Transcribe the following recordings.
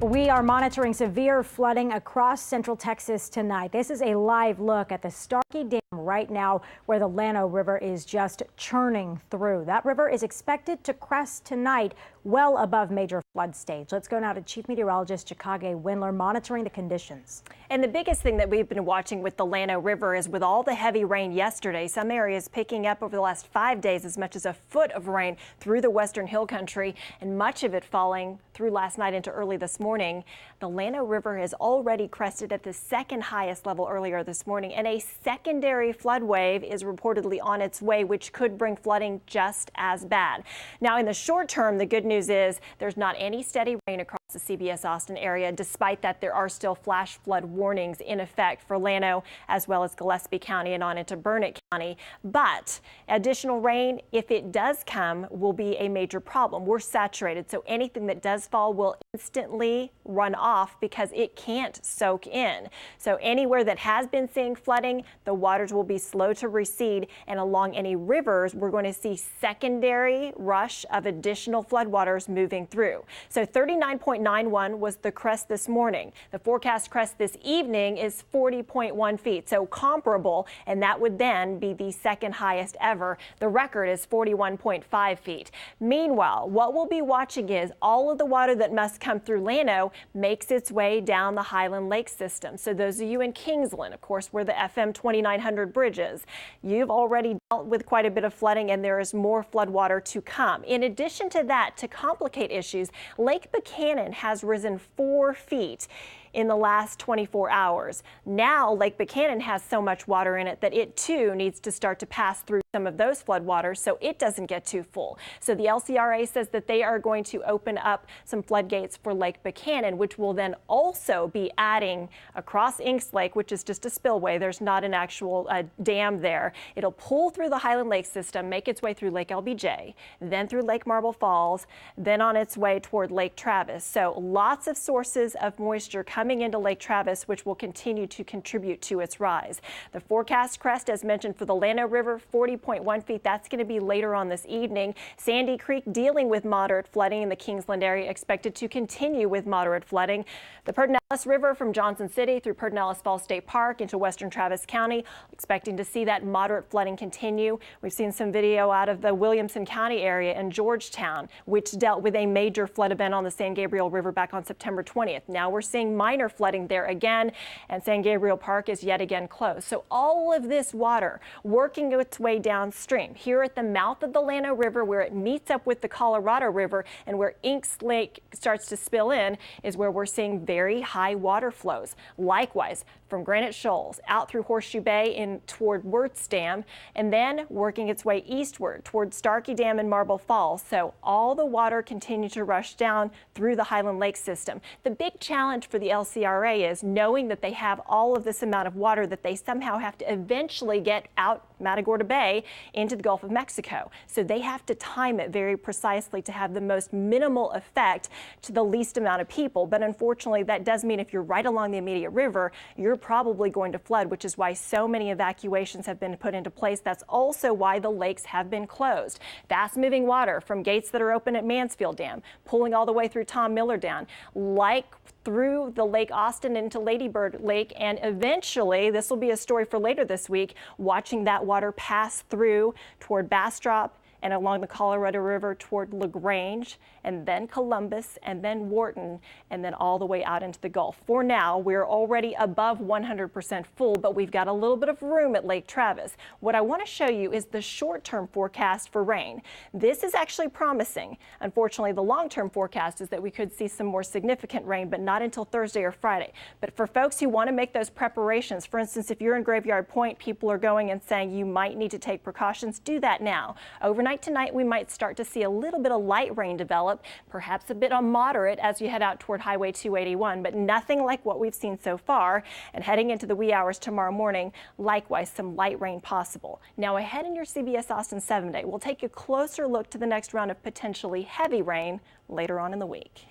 We are monitoring severe flooding across central Texas tonight. This is a live look at the Starkey Dam right now, where the Llano River is just churning through. That river is expected to crest tonight well above major flood stage. Let's go now to Chief Meteorologist Chicago Windler monitoring the conditions. And the biggest thing that we've been watching with the Llano River is with all the heavy rain yesterday, some areas picking up over the last 5 days as much as a foot of rain through the western hill country, and much of it falling through last night into early this morning. The Llano River has already crested at the second highest level earlier this morning, and a secondary flood wave is reportedly on its way, which could bring flooding just as bad. Now, in the short term, the good news is there's not any steady rain across the CBS Austin area. Despite that, there are still flash flood warnings in effect for Llano as well as Gillespie County and on into Burnett County. But additional rain, if it does come, will be a major problem. We're saturated, so anything that does fall will instantly run off because it can't soak in. So anywhere that has been seeing flooding, the waters will be slow to recede, and along any rivers, we're going to see secondary rush of additional floodwaters moving through. So 39.91 was the crest this morning. The forecast crest this evening is 40.1 feet, so comparable, and that would then be the second highest ever. The record is 41.5 feet. Meanwhile, what we'll be watching is all of the water that must come through Llano makes its way down the Highland Lake system. So those of you in Kingsland, of course, where the FM 2900 bridge is, you've already dealt with quite a bit of flooding, and there is more floodwater to come. In addition to that, to complicate issues, Lake Buchanan has risen 4 feet in the last 24 hours. Now Lake Buchanan has so much water in it that it too needs to start to pass through some of those floodwaters so it doesn't get too full. So the LCRA says that they are going to open up some floodgates for Lake Buchanan, which will then also be adding across Inks Lake, which is just a spillway. There's not an actual dam there. It'll pull through the Highland Lake system, make its way through Lake LBJ, then through Lake Marble Falls, then on its way toward Lake Travis. So lots of sources of moisture coming into Lake Travis, which will continue to contribute to its rise. The forecast crest, as mentioned, for the Llano River, 40.1 feet. That's going to be later on this evening. Sandy Creek dealing with moderate flooding in the Kingsland area, expected to continue with moderate flooding. The Pedernales River from Johnson City through Pedernales Falls State Park into western Travis County, expecting to see that moderate flooding continue. We've seen some video out of the Williamson County area and Georgetown, which dealt with a major flood event on the San Gabriel River back on September 20th. Now we're seeing minor flooding there again, and San Gabriel Park is yet again closed. So all of this water working its way downstream here at the mouth of the Llano River, where it meets up with the Colorado River and where Inks Lake starts to spill in, is where we're seeing very high water flows. Likewise, from Granite Shoals out through Horseshoe Bay in toward Wirtz Dam, and then working its way eastward toward Starkey Dam and Marble Falls. So all the water continues to rush down through the Highland Lake system. The big challenge for the LCRA is knowing that they have all of this amount of water that they somehow have to eventually get out Matagorda Bay into the Gulf of Mexico. So they have to time it very precisely to have the most minimal effect to the least amount of people. But unfortunately, that does mean if you're right along the immediate river, you're probably going to flood, which is why so many evacuations have been put into place. That's also why the lakes have been closed. Fast moving water from gates that are open at Mansfield Dam, pulling all the way through Tom Miller Dam, like through the Lake Austin into Lady Bird Lake, and eventually, this will be a story for later this week, watching that water pass through toward Bastrop and along the Colorado River toward LaGrange, and then Columbus, and then Wharton, and then all the way out into the Gulf. For now, we're already above 100% full, but we've got a little bit of room at Lake Travis. What I want to show you is the short-term forecast for rain. This is actually promising. Unfortunately, the long-term forecast is that we could see some more significant rain, but not until Thursday or Friday. But for folks who want to make those preparations, for instance, if you're in Graveyard Point, people are going and saying you might need to take precautions, do that now. Overnight tonight, we might start to see a little bit of light rain develop, perhaps a bit on moderate as you head out toward Highway 281, but nothing like what we've seen so far. And heading into the wee hours tomorrow morning, likewise, some light rain possible. Now ahead in your CBS Austin 7-day, we'll take a closer look to the next round of potentially heavy rain later on in the week.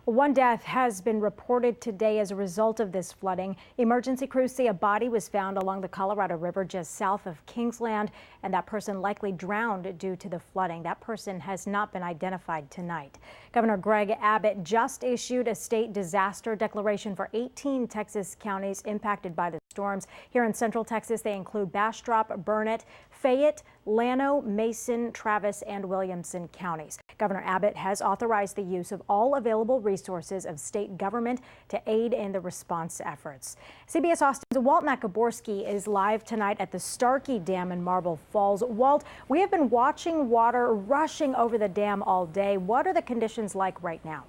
One death has been reported today as a result of this flooding. Emergency crews say a body was found along the Colorado River just south of Kingsland, and that person likely drowned due to the flooding. That person has not been identified tonight. Governor Greg Abbott just issued a state disaster declaration for 18 Texas counties impacted by the storms. Here in Central Texas, they include Bastrop, Burnett, Fayette, Llano, Mason, Travis, and Williamson counties. Governor Abbott has authorized the use of all available resources of state government to aid in the response efforts. CBS Austin's Walt Makaborski is live tonight at the Starkey Dam in Marble Falls. Walt, we have been watching water rushing over the dam all day. What are the conditions like right now?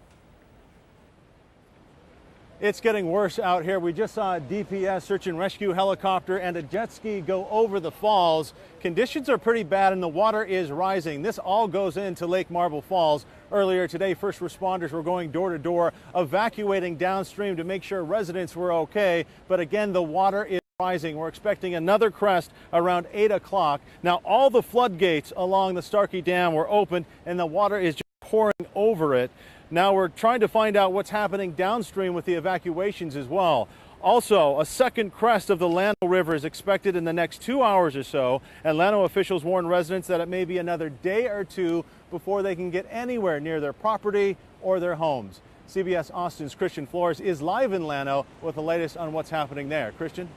It's getting worse out here. We just saw a DPS search and rescue helicopter and a jet ski go over the falls. Conditions are pretty bad and the water is rising. This all goes into Lake Marble Falls. Earlier today, first responders were going door to door, evacuating downstream to make sure residents were okay. But again, the water is rising. We're expecting another crest around 8 o'clock. Now, all the floodgates along the Starkey Dam were opened and the water is just pouring over it. Now we're trying to find out what's happening downstream with the evacuations as well. Also, a second crest of the Llano River is expected in the next 2 hours or so, and Llano officials warn residents that it may be another day or two before they can get anywhere near their property or their homes. CBS Austin's Christian Flores is live in Llano with the latest on what's happening there. Christian?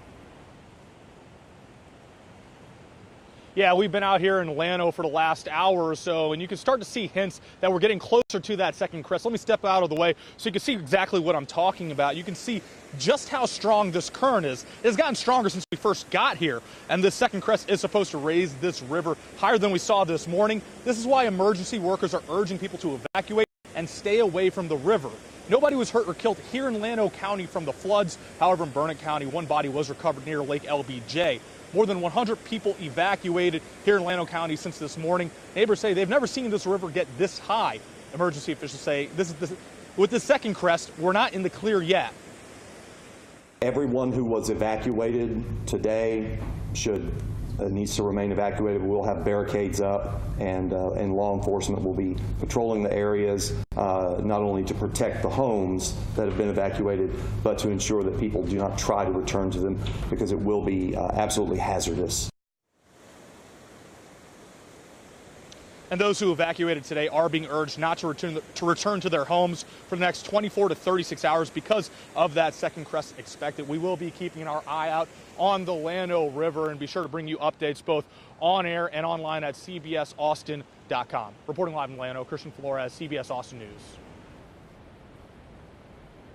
Yeah, we've been out here in Llano for the last hour or so, and you can start to see hints that we're getting closer to that second crest. Let me step out of the way so you can see exactly what I'm talking about. You can see just how strong this current is. It's gotten stronger since we first got here, and this second crest is supposed to raise this river higher than we saw this morning. This is why emergency workers are urging people to evacuate and stay away from the river. Nobody was hurt or killed here in Llano County from the floods. However, in Burnett County, one body was recovered near Lake LBJ. More than 100 people evacuated here in Llano County since this morning. Neighbors say they've never seen this river get this high. Emergency officials say with the second crest, we're not in the clear yet. Everyone who was evacuated today needs to remain evacuated. We'll have barricades up, and law enforcement will be patrolling the areas, not only to protect the homes that have been evacuated, but to ensure that people do not try to return to them, because it will be absolutely hazardous. And those who evacuated today are being urged not to return to their homes for the next 24 to 36 hours because of that second crest expected. We will be keeping our eye out on the Llano River and be sure to bring you updates both on air and online at cbsaustin.com. Reporting live in Llano, Christian Flores, CBS Austin News.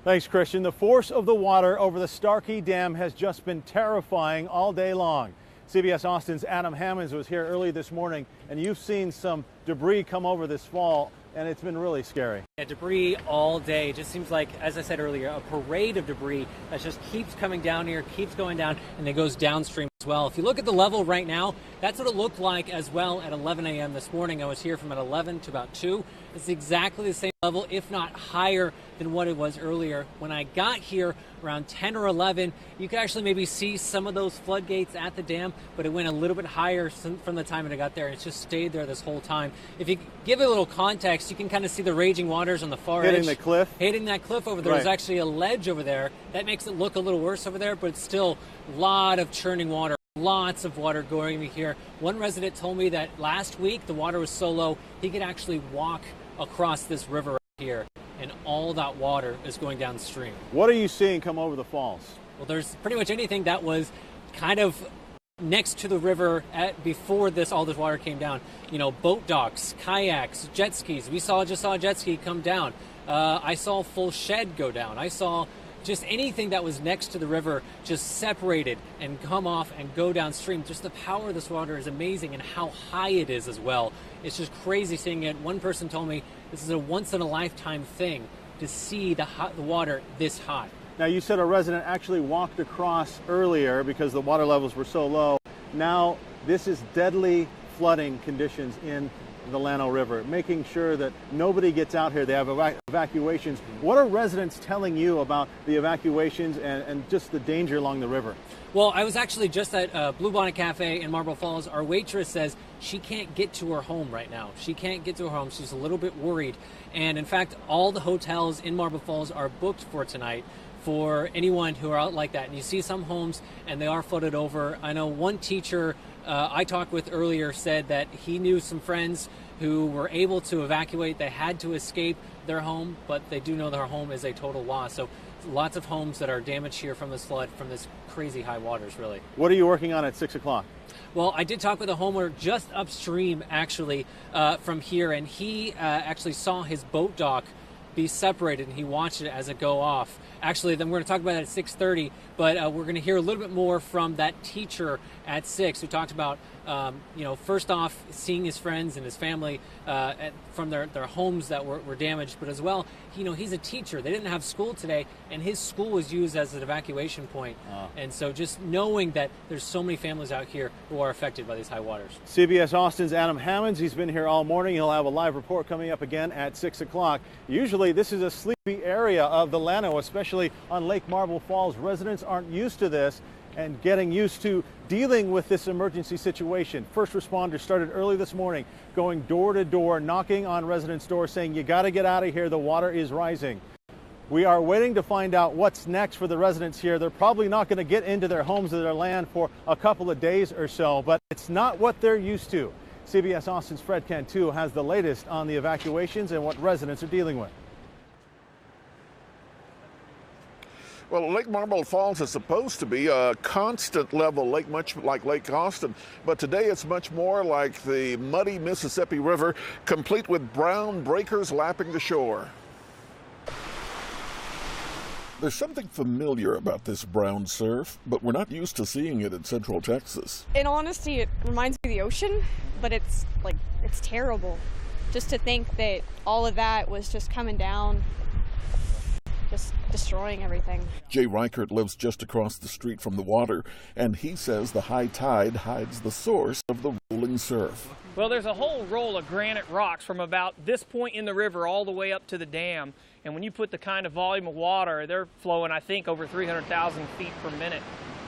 Thanks, Christian. The force of the water over the Starkey Dam has just been terrifying all day long. CBS Austin's Adam Hammonds was here early this morning, and you've seen some debris come over this fall, and it's been really scary. Yeah, debris all day. It just seems like, as I said earlier, a parade of debris that just keeps coming down here, keeps going down, and it goes downstream as well. If you look at the level right now, that's what it looked like as well at 11 a.m. this morning. I was here from at 11 to about 2. It's exactly the same level, if not higher than what it was earlier. When I got here around 10 or 11, you could actually maybe see some of those floodgates at the dam, but it went a little bit higher from the time that I got there. It's just stayed there this whole time. If you give it a little context, you can kind of see the raging waters on the far edge. Hitting the cliff? Hitting that cliff over there. Right. There's actually a ledge over there. That makes it look a little worse over there, but it's still a lot of churning water. Lots of water going here. One resident told me that last week the water was so low he could actually walk across this river right here, and all that water is going downstream. What are you seeing come over the falls? Well, there's pretty much anything that was kind of next to the river before all this water came down. You know, boat docks, kayaks, jet skis. We just saw a jet ski come down. I saw a full shed go down. I saw just anything that was next to the river just separated and come off and go downstream. Just the power of this water is amazing, and how high it is as well. It's just crazy seeing it. One person told me this is a once-in-a-lifetime thing to see the water this high. Now, you said a resident actually walked across earlier because the water levels were so low. Now, this is deadly flooding conditions in the Llano River, making sure that nobody gets out here. They have evacuations. What are residents telling you about the evacuations and just the danger along the river? Well, I was actually just at Blue Bonnet Cafe in Marble Falls. Our waitress says she can't get to her home right now. She can't get to her home. She's a little bit worried. And in fact, all the hotels in Marble Falls are booked for tonight for anyone who are out like that. And you see some homes and they are flooded over. I know one teacher I talked with earlier said that he knew some friends who were able to evacuate. They had to escape their home, but they do know their home is a total loss. So lots of homes that are damaged here from this flood, from this crazy high waters, really. What are you working on at 6 o'clock? Well, I did talk with a homeowner just upstream, actually, from here, and he actually saw his boat dock be separated, and he watched it as it go off. Actually, then we're going to talk about it at 6:30, but we're going to hear a little bit more from that teacher at 6 who talked about, first off, seeing his friends and his family from their homes that were damaged, but as well, he's a teacher. They didn't have school today, and his school was used as an evacuation point. And so just knowing that there's so many families out here who are affected by these high waters. CBS Austin's Adam Hammonds, he's been here all morning. He'll have a live report coming up again at 6 o'clock. Usually this is a sleepy area of the Llano, especially on Lake Marble Falls. Residents aren't used to this and getting used to dealing with this emergency situation. First responders started early this morning, going door to door, knocking on residents' doors, saying, you got to get out of here, the water is rising. We are waiting to find out what's next for the residents here. They're probably not going to get into their homes or their land for a couple of days or so, but it's not what they're used to. CBS Austin's Fred Cantu has the latest on the evacuations and what residents are dealing with. Well, Lake Marble Falls is supposed to be a constant level lake, much like Lake Austin, but today it's much more like the muddy Mississippi River, complete with brown breakers lapping the shore. There's something familiar about this brown surf, but we're not used to seeing it in Central Texas. In all honesty, it reminds me of the ocean, but it's terrible. Just to think that all of that was just coming down, just destroying everything. Jay Reichert lives just across the street from the water, and he says the high tide hides the source of the rolling surf. Well, there's a whole roll of granite rocks from about this point in the river all the way up to the dam. And when you put the kind of volume of water, they're flowing, I think, over 300,000 feet per minute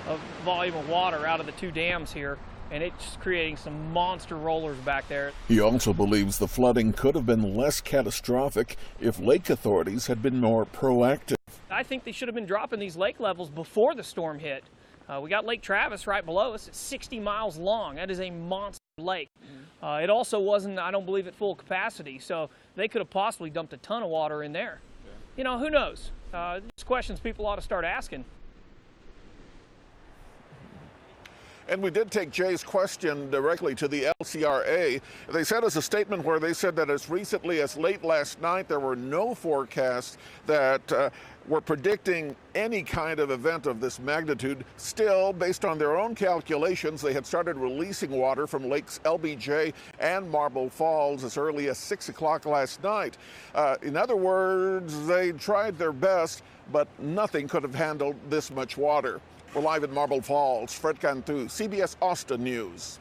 of volume of water out of the two dams here. And it's creating some monster rollers back there. He also believes the flooding could have been less catastrophic if lake authorities had been more proactive. I think they should have been dropping these lake levels before the storm hit. We got Lake Travis right below us. It's 60 miles long. That is a monster lake. It also wasn't, I don't believe, at full capacity, so they could have possibly dumped a ton of water in there. You know, who knows? These questions people ought to start asking. And we did take Jay's question directly to the LCRA. They sent us a statement where they said that as recently as late last night, there were no forecasts that were predicting any kind of event of this magnitude. Still, based on their own calculations, they had started releasing water from Lakes LBJ and Marble Falls as early as 6 o'clock last night. In other words, they tried their best, but nothing could have handled this much water. We're live in Marble Falls. Fred Cantu, CBS Austin News.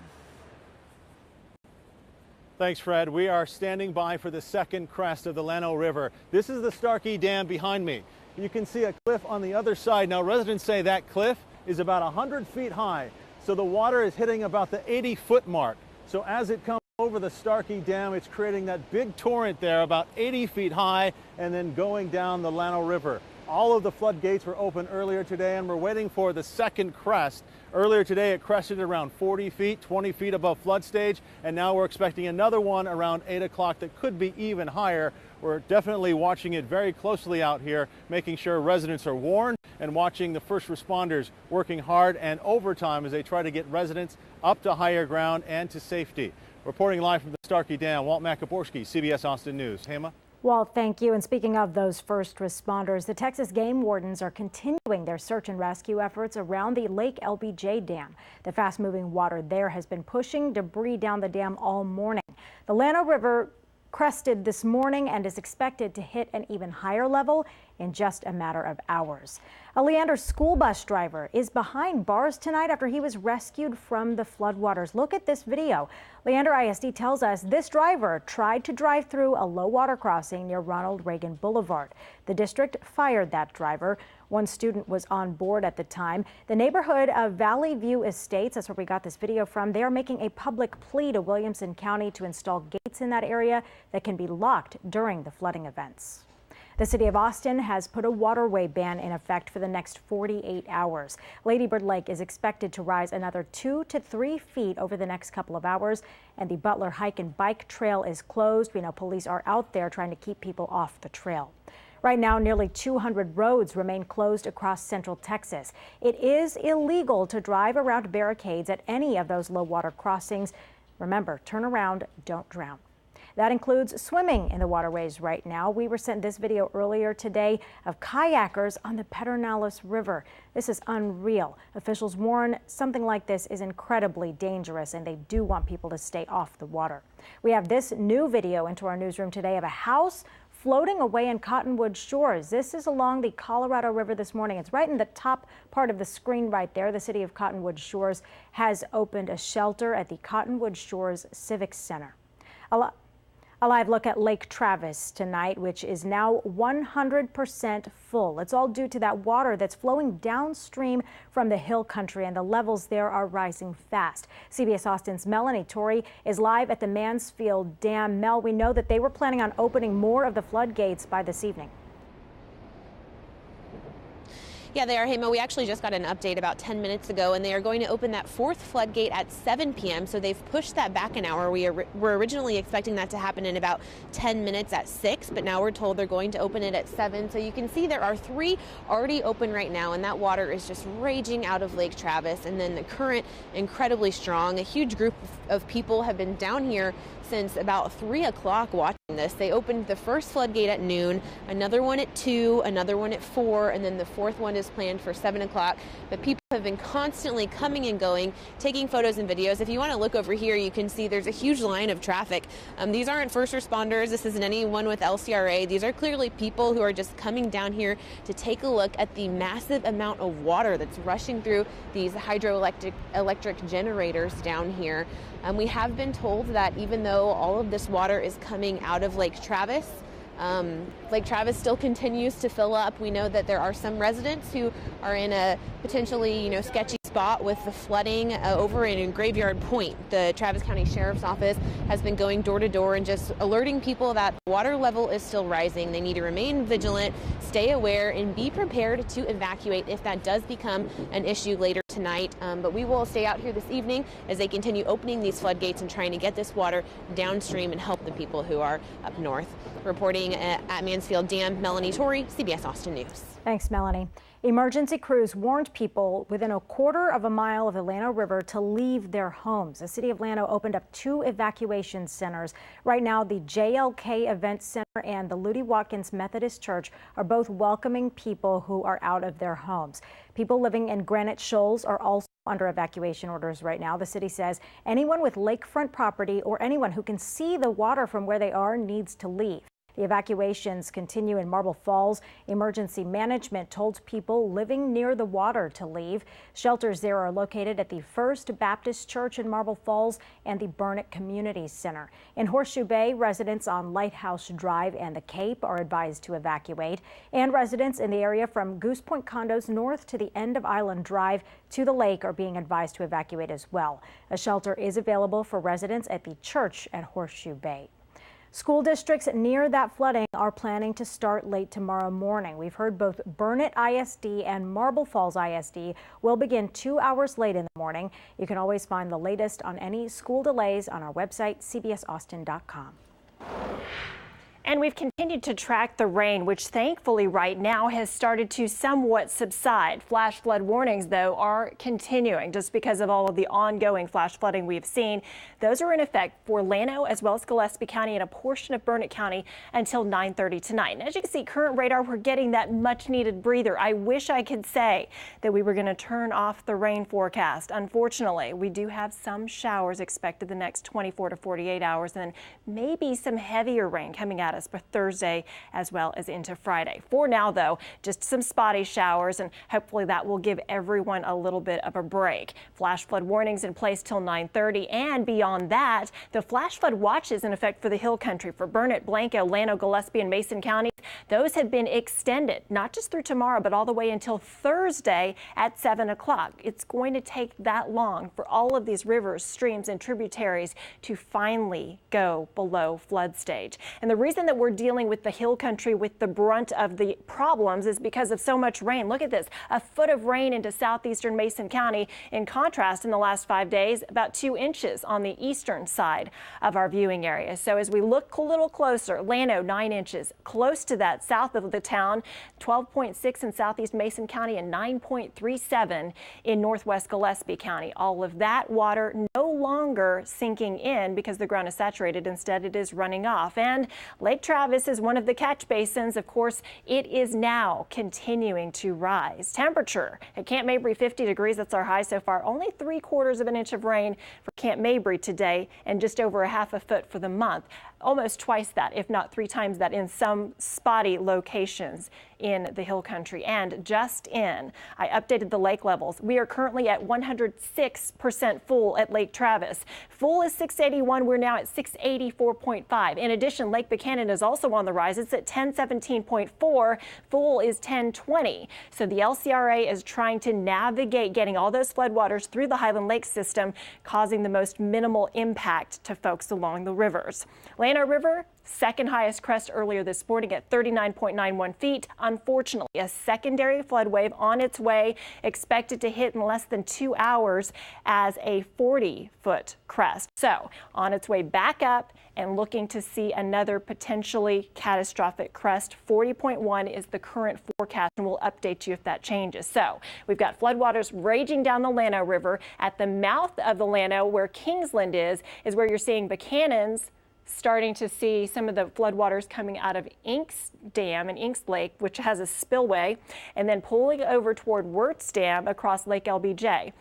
Thanks, Fred. We are standing by for the second crest of the Llano River. This is the Starkey Dam behind me. You can see a cliff on the other side. Now, residents say that cliff is about 100 feet high, so the water is hitting about the 80-foot mark. So as it comes over the Starkey Dam, it's creating that big torrent there about 80 feet high and then going down the Llano River. All of the floodgates were open earlier today, and we're waiting for the second crest. Earlier today, it crested around 40 feet, 20 feet above flood stage, and now we're expecting another one around 8 o'clock that could be even higher. We're definitely watching it very closely out here, making sure residents are warned and watching the first responders working hard and overtime as they try to get residents up to higher ground and to safety. Reporting live from the Starkey Dam, Walt Makoborski, CBS Austin News. Hema? Well, thank you. And speaking of those first responders, the Texas game wardens are continuing their search and rescue efforts around the Lake LBJ Dam. The fast-moving water there has been pushing debris down the dam all morning. The Llano River crested this morning and is expected to hit an even higher level in just a matter of hours. A Leander school bus driver is behind bars tonight after he was rescued from the floodwaters. Look at this video. Leander ISD tells us this driver tried to drive through a low water crossing near Ronald Reagan Boulevard. The district fired that driver. One student was on board at the time. The neighborhood of Valley View Estates, that's where we got this video from, they are making a public plea to Williamson County to install gates in that area that can be locked during the flooding events. The city of Austin has put a waterway ban in effect for the next 48 hours. Lady Bird Lake is expected to rise another 2 to 3 feet over the next couple of hours, and the Butler Hike and Bike Trail is closed. We know police are out there trying to keep people off the trail. Right now, nearly 200 roads remain closed across central Texas. It is illegal to drive around barricades at any of those low water crossings. Remember, turn around, don't drown. That includes swimming in the waterways right now. We were sent this video earlier today of kayakers on the Pedernales River. This is unreal. Officials warn something like this is incredibly dangerous, and they do want people to stay off the water. We have this new video into our newsroom today of a house floating away in Cottonwood Shores. This is along the Colorado River this morning. It's right in the top part of the screen right there. The city of Cottonwood Shores has opened a shelter at the Cottonwood Shores Civic Center. A live look at Lake Travis tonight, which is now 100% full. It's all due to that water that's flowing downstream from the hill country, and the levels there are rising fast. CBS Austin's Melanie Torrey is live at the Mansfield Dam. Mel, we know that they were planning on opening more of the floodgates by this evening. Yeah, they are. Hey, Mo, we actually just got an update about 10 minutes ago, and they are going to open that fourth floodgate at 7 p.m. So they've pushed that back an hour. We were originally expecting that to happen in about 10 minutes at 6, but now we're told they're going to open it at 7. So you can see there are 3 already open right now, and that water is just raging out of Lake Travis. And then the current incredibly strong. A huge group of people have been down here since about 3 o'clock watching this. They opened the first floodgate at noon, another one at 2, another one at 4, and then the fourth one is planned for 7 o'clock. But people have been constantly coming and going, taking photos and videos. If you want to look over here, you can see there's a huge line of traffic. These aren't first responders. This isn't anyone with LCRA. These are clearly people who are just coming down here to take a look at the massive amount of water that's rushing through these hydroelectric generators down here. We have been told that even though all of this water is coming out of Lake Travis still continues to fill up. We know that there are some residents who are in a potentially, sketchy spot with the flooding over in Graveyard Point. The Travis County Sheriff's Office has been going door to door and just alerting people that the water level is still rising. They need to remain vigilant, stay aware, and be prepared to evacuate if that does become an issue later tonight. But we will stay out here this evening as they continue opening these floodgates and trying to get this water downstream and help the people who are up north. Reporting at Mansfield Dam, Melanie Torrey, CBS Austin News. Thanks, Melanie. Emergency crews warned people within a quarter of a mile of the Llano River to leave their homes. The city of Llano opened up 2 evacuation centers. Right now, the JLK Event Center and the Ludi Watkins Methodist Church are both welcoming people who are out of their homes. People living in Granite Shoals are also under evacuation orders right now. The city says anyone with lakefront property or anyone who can see the water from where they are needs to leave. The evacuations continue in Marble Falls. Emergency management told people living near the water to leave. Shelters there are located at the First Baptist Church in Marble Falls and the Burnett Community Center. In Horseshoe Bay, residents on Lighthouse Drive and the Cape are advised to evacuate. And residents in the area from Goose Point condos north to the end of Island Drive to the lake are being advised to evacuate as well. A shelter is available for residents at the church at Horseshoe Bay. School districts near that flooding are planning to start late tomorrow morning. We've heard both Burnett ISD and Marble Falls ISD will begin 2 hours late in the morning. You can always find the latest on any school delays on our website, cbsaustin.com. And we've continued to track the rain, which thankfully right now has started to somewhat subside. Flash flood warnings, though, are continuing just because of all of the ongoing flash flooding we've seen. Those are in effect for Llano as well as Gillespie County and a portion of Burnett County until 9:30 tonight. And as you can see, current radar, we're getting that much needed breather. I wish I could say that we were going to turn off the rain forecast. Unfortunately, we do have some showers expected the next 24 to 48 hours and maybe some heavier rain coming at status for Thursday as well as into Friday. For now, though, just some spotty showers, and hopefully that will give everyone a little bit of a break. Flash flood warnings in place till 9:30, and beyond that, the flash flood watches in effect for the Hill Country for Burnett, Blanco, Llano, Gillespie, and Mason counties. Those have been extended, not just through tomorrow, but all the way until Thursday at 7 o'clock. It's going to take that long for all of these rivers, streams, and tributaries to finally go below flood stage. And the reason that we're dealing with the Hill Country with the brunt of the problems is because of so much rain. Look at this, a foot of rain into southeastern Mason County. In contrast, in the last 5 days, about 2 inches on the eastern side of our viewing area. So as we look a little closer, Llano 9 inches, close to that south of the town, 12.6 in southeast Mason County and 9.37 in northwest Gillespie County. All of that water no longer sinking in because the ground is saturated. Instead, it is running off. And Lake Travis is one of the catch basins. Of course, it is now continuing to rise. Temperature at Camp Mabry 50 degrees. That's our high so far. Only 3/4 of an inch of rain for Camp Mabry today and just over a half a foot for the month. Almost twice that, if not 3 times that, in some spotty locations in the Hill Country. And just in, I updated the lake levels. We are currently at 106% full at Lake Travis. Full is 681. We're now at 684.5. In addition, Lake Buchanan is also on the rise. It's at 1017.4. Full is 1020. So the LCRA is trying to navigate getting all those floodwaters through the Highland Lake system, causing the most minimal impact to folks along the rivers. Llano River, second highest crest earlier this morning at 39.91 feet. Unfortunately, a secondary flood wave on its way, expected to hit in less than 2 hours as a 40-foot crest. So on its way back up and looking to see another potentially catastrophic crest. 40.1 is the current forecast, and we'll update you if that changes. So we've got floodwaters raging down the Llano River. At the mouth of the Llano, where Kingsland is where you're seeing Buchanan's starting to see some of the floodwaters coming out of Inks Dam and Inks Lake, which has a spillway, and then pulling over toward Wirtz Dam across Lake LBJ.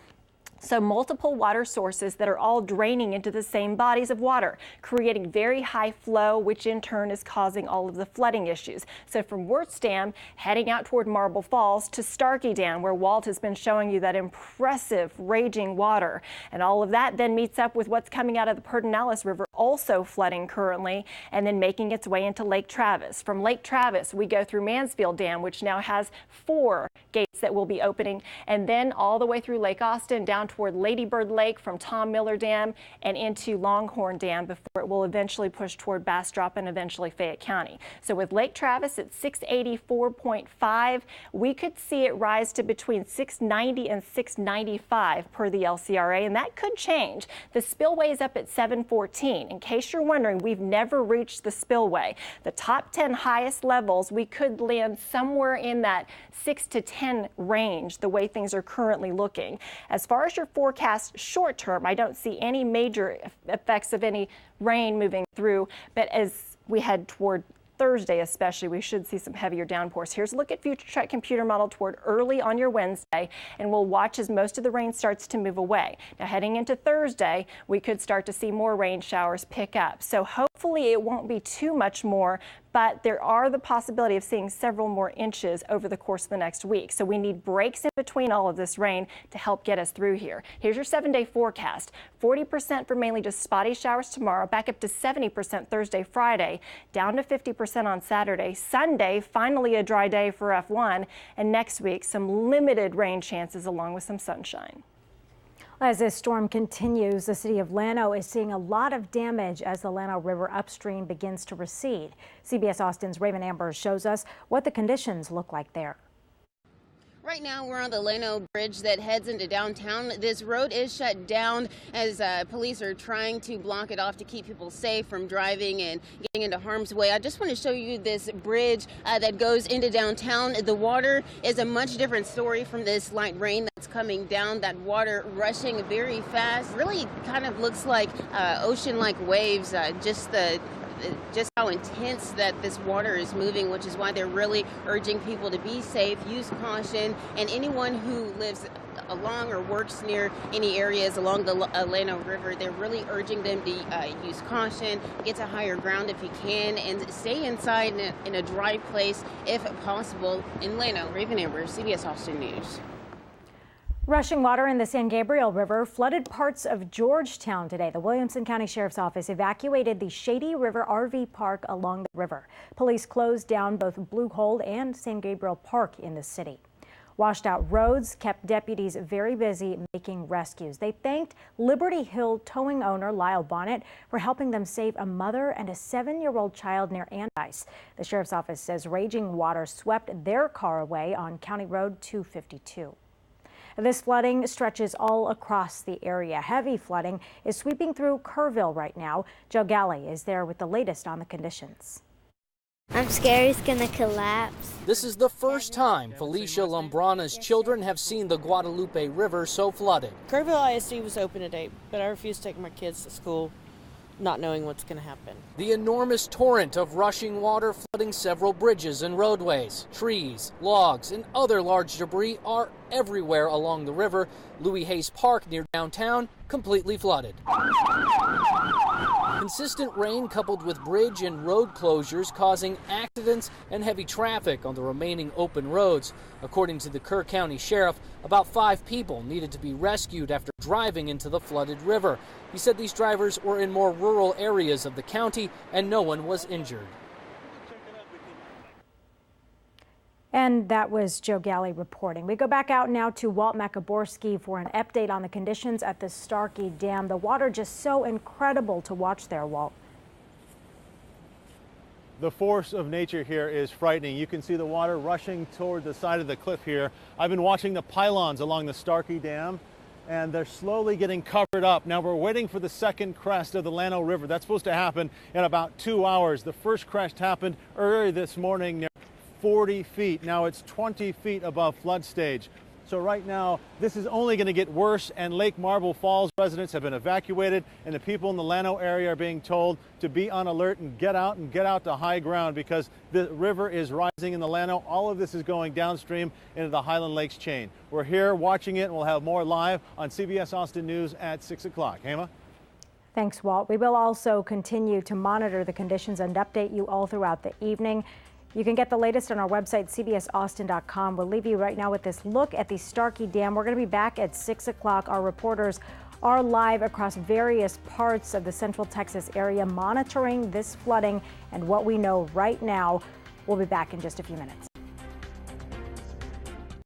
So multiple water sources that are all draining into the same bodies of water, creating very high flow, which in turn is causing all of the flooding issues. So from Wirtz Dam heading out toward Marble Falls to Starkey Dam, where Walt has been showing you that impressive raging water. And all of that then meets up with what's coming out of the Pedernales River, also flooding currently, and then making its way into Lake Travis. From Lake Travis, we go through Mansfield Dam, which now has 4 gates that will be opening, and then all the way through Lake Austin down toward Lady Bird Lake from Tom Miller Dam and into Longhorn Dam before it will eventually push toward Bastrop and eventually Fayette County. So with Lake Travis at 684.5, we could see it rise to between 690 and 695 per the LCRA, and that could change. The spillway is up at 714. In case you're wondering, we've never reached the spillway. The top 10 highest levels, we could land somewhere in that 6 to 10 range, the way things are currently looking. As far as your forecast short term, I don't see any major effects of any rain moving through, but as we head toward Thursday especially, we should see some heavier downpours. Here's a look at Future Track computer model toward early on your Wednesday, and we'll watch as most of the rain starts to move away. Now heading into Thursday, we could start to see more rain showers pick up. So hopefully it won't be too much more, but there are the possibility of seeing several more inches over the course of the next week. So we need breaks in between all of this rain to help get us through here. Here's your 7-day forecast. 40% for mainly just spotty showers tomorrow, back up to 70% Thursday, Friday, down to 50% on Saturday. Sunday, finally a dry day for F1, and next week some limited rain chances along with some sunshine. As this storm continues, the city of Llano is seeing a lot of damage as the Llano River upstream begins to recede. CBS Austin's Raven Ambers shows us what the conditions look like there. Right now, we're on the Llano Bridge that heads into downtown. This road is shut down as police are trying to block it off to keep people safe from driving and getting into harm's way. I just want to show you this bridge that goes into downtown. The water is a much different story from this light rain that's coming down. That water rushing very fast. Really kind of looks like ocean-like waves. Just the just how intense that this water is moving, which is why they're really urging people to be safe, use caution, and anyone who lives along or works near any areas along the Llano River, they're really urging them to use caution, get to higher ground if you can, and stay inside in a dry place if possible. In Llano, Raven Amber, CBS Austin News. Rushing water in the San Gabriel River flooded parts of Georgetown today. The Williamson County Sheriff's Office evacuated the Shady River RV park along the river. Police closed down both Blue Hole and San Gabriel Park in the city. Washed out roads kept deputies very busy making rescues. They thanked Liberty Hill towing owner Lyle Bonnet for helping them save a mother and a 7-year-old child near Andice. The sheriff's office says raging water swept their car away on County Road 252. This flooding stretches all across the area. Heavy flooding is sweeping through Kerrville right now. Joe Galley is there with the latest on the conditions. I'm scared it's gonna collapse. This is the first time Felicia Lombrana's children have seen the Guadalupe River so flooded. Kerrville ISD was open today, but I refuse to take my kids to school not knowing what's going to happen. The enormous torrent of rushing water flooding several bridges and roadways. Trees, logs, and other large debris are everywhere along the river. Louis Hayes Park near downtown completely flooded. Consistent rain coupled with bridge and road closures causing accidents and heavy traffic on the remaining open roads. According to the Kerr County Sheriff, about 5 people needed to be rescued after driving into the flooded river. He said these drivers were in more rural areas of the county and no one was injured. And that was Joe Galley reporting. We go back out now to Walt Macaborski for an update on the conditions at the Starkey Dam. The water just so incredible to watch there, Walt. The force of nature here is frightening. You can see the water rushing toward the side of the cliff here. I've been watching the pylons along the Starkey Dam, and they're slowly getting covered up. Now we're waiting for the second crest of the Llano River. That's supposed to happen in about 2 hours. The first crest happened early this morning near 40 feet. Now it's 20 feet above flood stage. So right now, this is only going to get worse, and Lake Marble Falls residents have been evacuated, and the people in the Llano area are being told to be on alert and get out to high ground because the river is rising in the Llano. All of this is going downstream into the Highland Lakes chain. We're here watching it, and we'll have more live on CBS Austin News at 6 o'clock. Hema? Thanks, Walt. We will also continue to monitor the conditions and update you all throughout the evening. You can get the latest on our website, cbsaustin.com. We'll leave you right now with this look at the Starkey Dam. We're going to be back at 6 o'clock. Our reporters are live across various parts of the Central Texas area monitoring this flooding and what we know right now. We'll be back in just a few minutes.